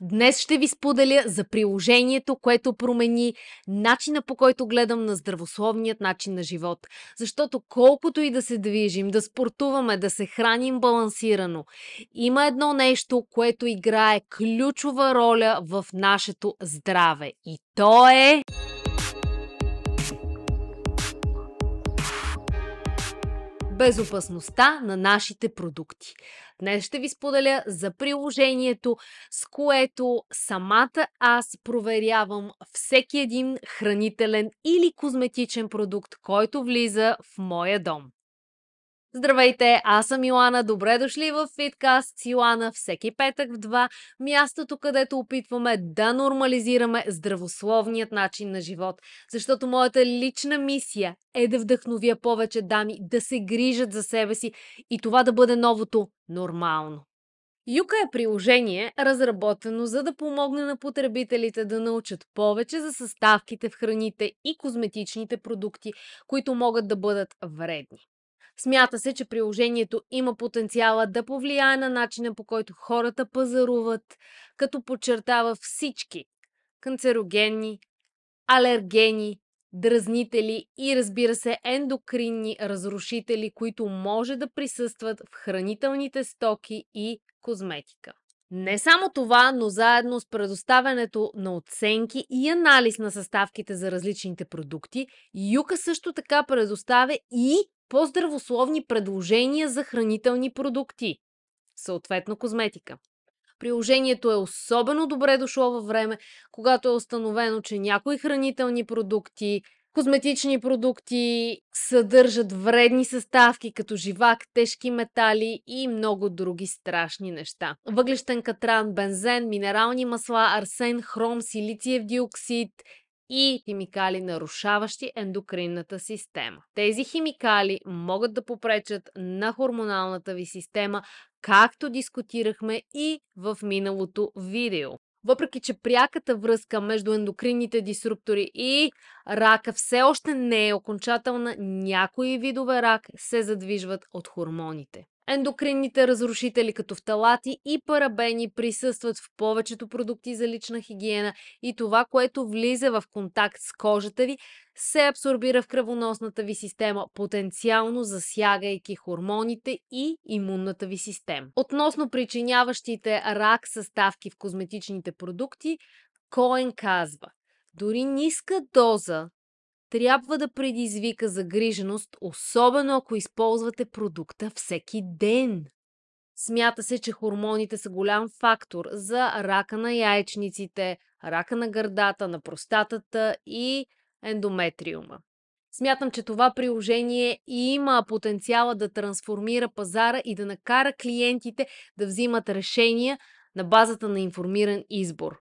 Днес ще ви споделя за приложението, което промени начина, по който гледам на здравословният начин на живот. Защото колкото и да се движим, да спортуваме, да се храним балансирано, има едно нещо, което играе ключова роля в нашето здраве. И то е безопасността на нашите продукти. Днес ще ви споделя за приложението, с което самата аз проверявам всеки един хранителен или козметичен продукт, който влиза в моя дом. Здравейте, аз съм Йоана, добре дошли в Фиткаст с Йоана всеки петък в 2, мястото, където опитваме да нормализираме здравословният начин на живот, защото моята лична мисия е да вдъхновя повече дами да се грижат за себе си и това да бъде новото нормално. Юка е приложение, разработено за да помогне на потребителите да научат повече за съставките в храните и козметичните продукти, които могат да бъдат вредни. Смята се, че приложението има потенциала да повлияе на начина, по който хората пазаруват, като подчертава всички канцерогенни, алергени, дразнители и, разбира се, ендокринни разрушители, които може да присъстват в хранителните стоки и козметика. Не само това, но заедно с предоставянето на оценки и анализ на съставките за различните продукти, Юка също така предоставя и по-здравословни предложения за хранителни продукти, съответно козметика. Приложението е особено добре дошло във време, когато е установено, че някои хранителни продукти, козметични продукти съдържат вредни съставки, като живак, тежки метали и много други страшни неща. Въглищен катран, бензен, минерални масла, арсен, хром, силициев диоксид и химикали, нарушаващи ендокринната система. Тези химикали могат да попречат на хормоналната ви система, както дискутирахме и в миналото видео. Въпреки че пряката връзка между ендокринните дисруптори и рака все още не е окончателна, някои видове рак се задвижват от хормоните. Ендокринните разрушители като фталати и парабени присъстват в повечето продукти за лична хигиена и това, което влиза в контакт с кожата ви, се абсорбира в кръвоносната ви система, потенциално засягайки хормоните и имунната ви система. Относно причиняващите рак съставки в козметичните продукти, Коен казва: дори ниска доза трябва да предизвика загриженост, особено ако използвате продукта всеки ден. Смята се, че хормоните са голям фактор за рака на яйчниците, рака на гърдата, на простатата и ендометриума. Смятам, че това приложение има потенциала да трансформира пазара и да накара клиентите да взимат решения на базата на информиран избор.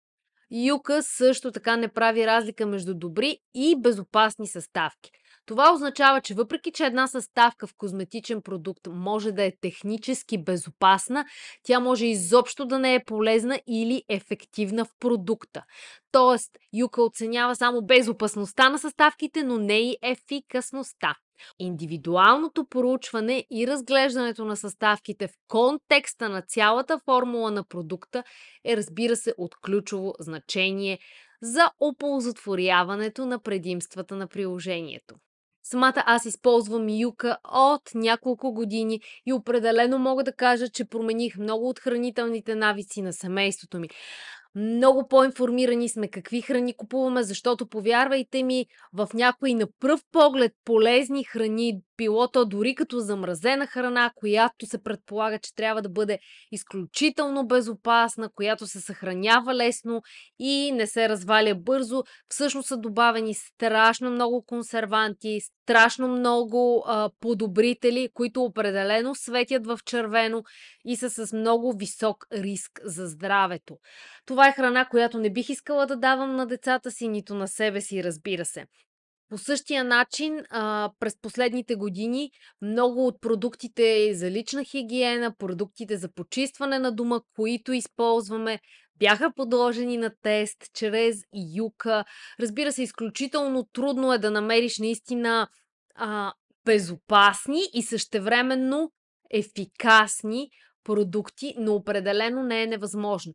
Юка също така не прави разлика между добри и безопасни съставки. Това означава, че въпреки че една съставка в козметичен продукт може да е технически безопасна, тя може изобщо да не е полезна или ефективна в продукта. Тоест, Юка оценява само безопасността на съставките, но не и ефикасността. Индивидуалното проучване и разглеждането на съставките в контекста на цялата формула на продукта е, разбира се, от ключово значение за оползотворяването на предимствата на приложението. Самата аз използвам Юка от няколко години и определено мога да кажа, че промених много от хранителните навици на семейството ми. Много по-информирани сме какви храни купуваме, защото, повярвайте ми, в някои на пръв поглед полезни храни, било то дори като замразена храна, която се предполага, че трябва да бъде изключително безопасна, която се съхранява лесно и не се разваля бързо, всъщност са добавени страшно много консерванти, страшно много подобрители, които определено светят в червено и са с много висок риск за здравето. Това е храна, която не бих искала да давам на децата си, нито на себе си, разбира се. По същия начин, през последните години много от продуктите за лична хигиена, продуктите за почистване на дома, които използваме, бяха подложени на тест чрез Юка. Разбира се, изключително трудно е да намериш наистина безопасни и същевременно ефикасни продукти, но определено не е невъзможно.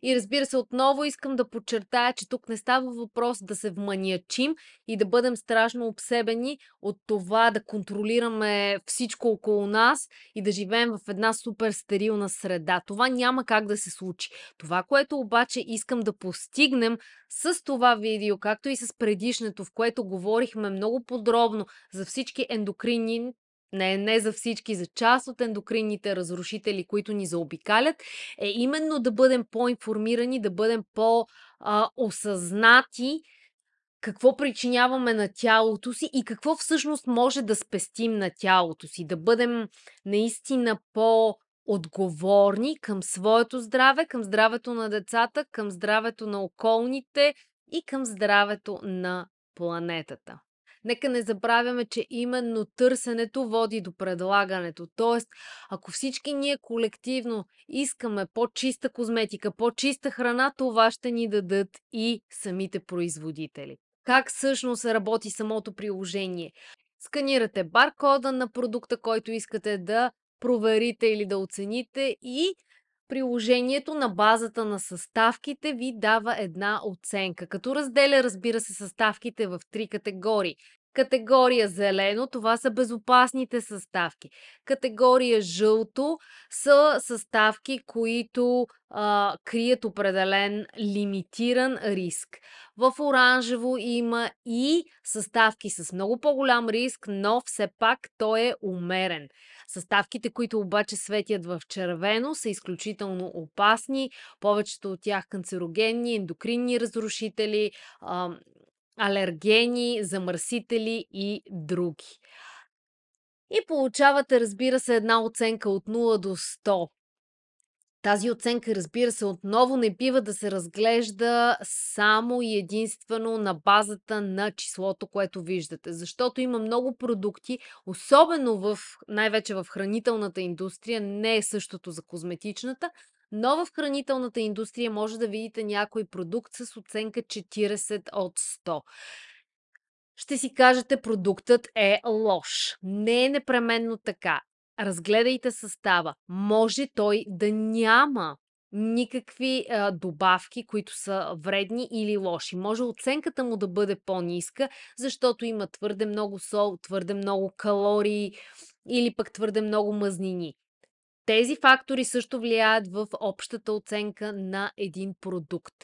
И разбира се, отново искам да подчертая, че тук не става въпрос да се вманиачим и да бъдем страшно обсебени от това да контролираме всичко около нас и да живеем в една супер стерилна среда. Това няма как да се случи. Това, което обаче искам да постигнем с това видео, както и с предишното, в което говорихме много подробно за всички ендокринни, не за всички, за част от ендокринните разрушители, които ни заобикалят, е именно да бъдем по-информирани, да бъдем по-осъзнати какво причиняваме на тялото си и какво всъщност може да спестим на тялото си. Да бъдем наистина по-отговорни към своето здраве, към здравето на децата, към здравето на околните и към здравето на планетата. Нека не забравяме, че именно търсенето води до предлагането. Тоест, ако всички ние колективно искаме по-чиста козметика, по-чиста храна, това ще ни дадат и самите производители. Как всъщност работи самото приложение? Сканирате баркода на продукта, който искате да проверите или да оцените и приложението на базата на съставките ви дава една оценка, като разделя, разбира се, съставките в 3 категории. Категория зелено, това са безопасните съставки. Категория жълто са съставки, които крият определен лимитиран риск. В оранжево има и съставки с много по-голям риск, но все пак той е умерен. Съставките, които обаче светят в червено, са изключително опасни. Повечето от тях канцерогенни, ендокринни разрушители, алергени, замърсители и други. И получавате, разбира се, една оценка от 0 до 100. Тази оценка, разбира се, отново не бива да се разглежда само и единствено на базата на числото, което виждате. Защото има много продукти, особено най-вече в хранителната индустрия, не е същото за козметичната, но в хранителната индустрия може да видите някой продукт с оценка 40 от 100. Ще си кажете, продуктът е лош. Не е непременно така. Разгледайте състава. Може той да няма никакви добавки, които са вредни или лоши. Може оценката му да бъде по-ниска, защото има твърде много сол, твърде много калории или пък твърде много мазнини. Тези фактори също влияят в общата оценка на един продукт.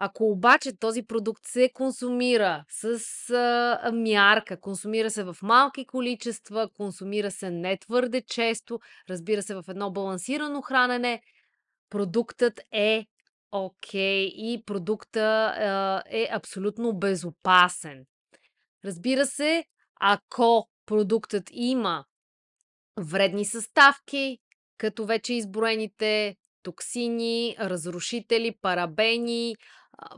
Ако обаче този продукт се консумира с мярка, консумира се в малки количества, консумира се не твърде често, разбира се в едно балансирано хранене, продуктът е окей и продукта е абсолютно безопасен. Разбира се, ако продуктът има вредни съставки, като вече изброените токсини, разрушители, парабени,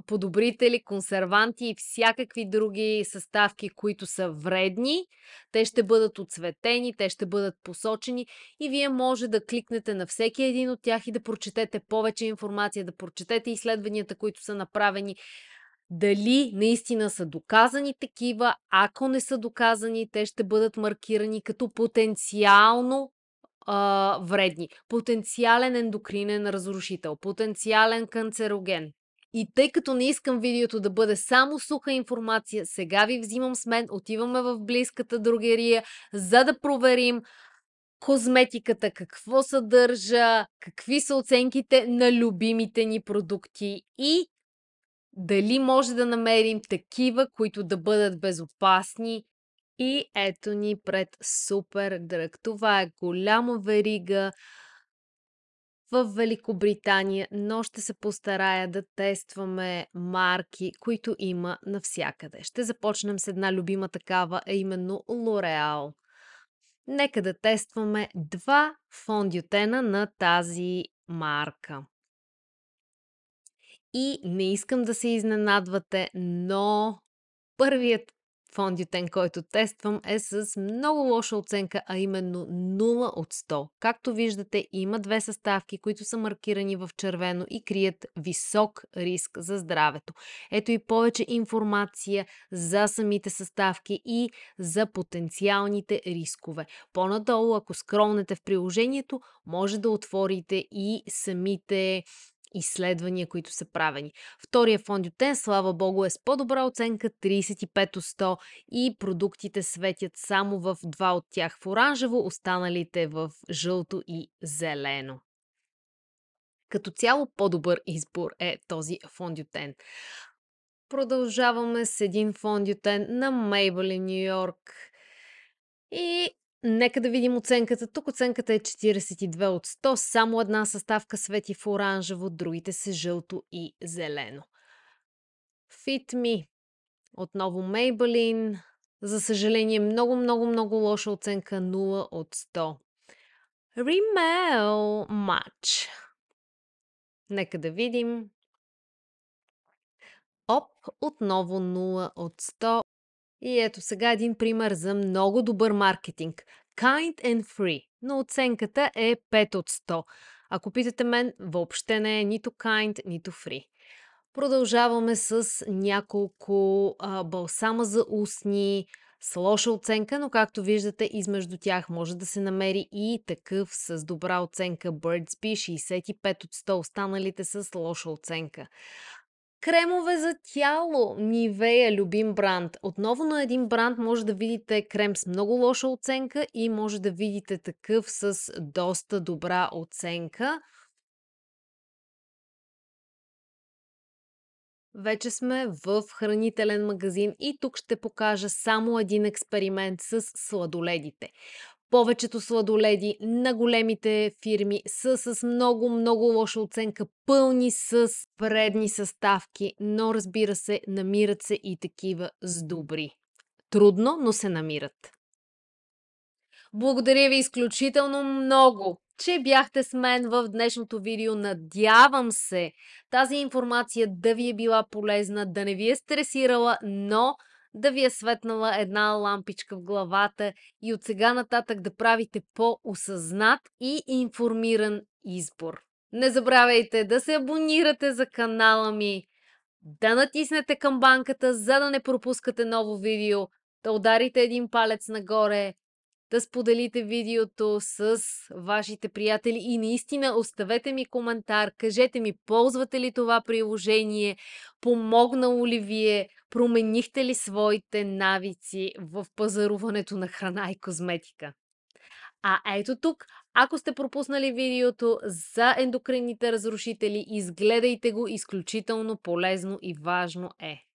подобрители, консерванти и всякакви други съставки, които са вредни. Те ще бъдат отцветени, те ще бъдат посочени и вие може да кликнете на всеки един от тях и да прочетете повече информация, да прочетете изследванията, които са направени, дали наистина са доказани такива. Ако не са доказани, те ще бъдат маркирани като потенциално вредни. Потенциален ендокринен разрушител, потенциален канцероген. И тъй като не искам видеото да бъде само суха информация, сега ви взимам с мен, отиваме в близката дрогерия, за да проверим козметиката, какво съдържа, какви са оценките на любимите ни продукти и дали може да намерим такива, които да бъдат безопасни. И ето ни пред Супер Дръг. Това е голяма верига в Великобритания, но ще се постарая да тестваме марки, които има навсякъде. Ще започнем с една любима такава, а именно L'Oreal. Нека да тестваме 2 фондютена на тази марка. И не искам да се изненадвате, но първият фондютен, който тествам, е с много лоша оценка, а именно 0 от 100. Както виждате, има две съставки, които са маркирани в червено и крият висок риск за здравето. Ето и повече информация за самите съставки и за потенциалните рискове. По-надолу, ако скролнете в приложението, може да отворите и самите изследвания, които са правени. Втория фондютен, слава богу, е с по-добра оценка 35 от 100 и продуктите светят само в два от тях в оранжево, останалите в жълто и зелено. Като цяло по-добър избор е този фондютен. Продължаваме с един фондютен на Maybelline New York. И нека да видим оценката. Тук оценката е 42 от 100. Само една съставка свети в оранжево, другите са жълто и зелено. Fit Me. Отново Maybelline. За съжаление, много лоша оценка 0 от 100. Rimmel Match. Нека да видим. Отново 0 от 100. И ето сега един пример за много добър маркетинг. Kind and Free, но оценката е 5 от 100. Ако питате мен, въобще не е нито kind, нито free. Продължаваме с няколко балсама за устни с лоша оценка, но както виждате, измежду тях може да се намери и такъв с добра оценка. Burt's Bees 65 от 100, останалите с лоша оценка. Кремове за тяло. Нивея, любим бранд. Отново на един бранд може да видите крем с много лоша оценка и може да видите такъв с доста добра оценка. Вече сме в хранителен магазин и тук ще покажа само един експеримент с сладоледите. Повечето сладоледи на големите фирми са с много лоша оценка, пълни с вредни съставки, но разбира се, намират се и такива с добри. Трудно, но се намират. Благодаря ви изключително много, че бяхте с мен в днешното видео. Надявам се тази информация да ви е била полезна, да не ви е стресирала, но да ви е светнала една лампичка в главата и от сега нататък да правите по-осъзнат и информиран избор. Не забравяйте да се абонирате за канала ми, да натиснете камбанката, за да не пропускате ново видео, да ударите един палец нагоре, да споделите видеото с вашите приятели и наистина оставете ми коментар, кажете ми ползвате ли това приложение, помогнало ли ви е, променихте ли своите навици в пазаруването на храна и козметика. А ето тук, ако сте пропуснали видеото за ендокринните разрушители, изгледайте го, изключително полезно и важно е.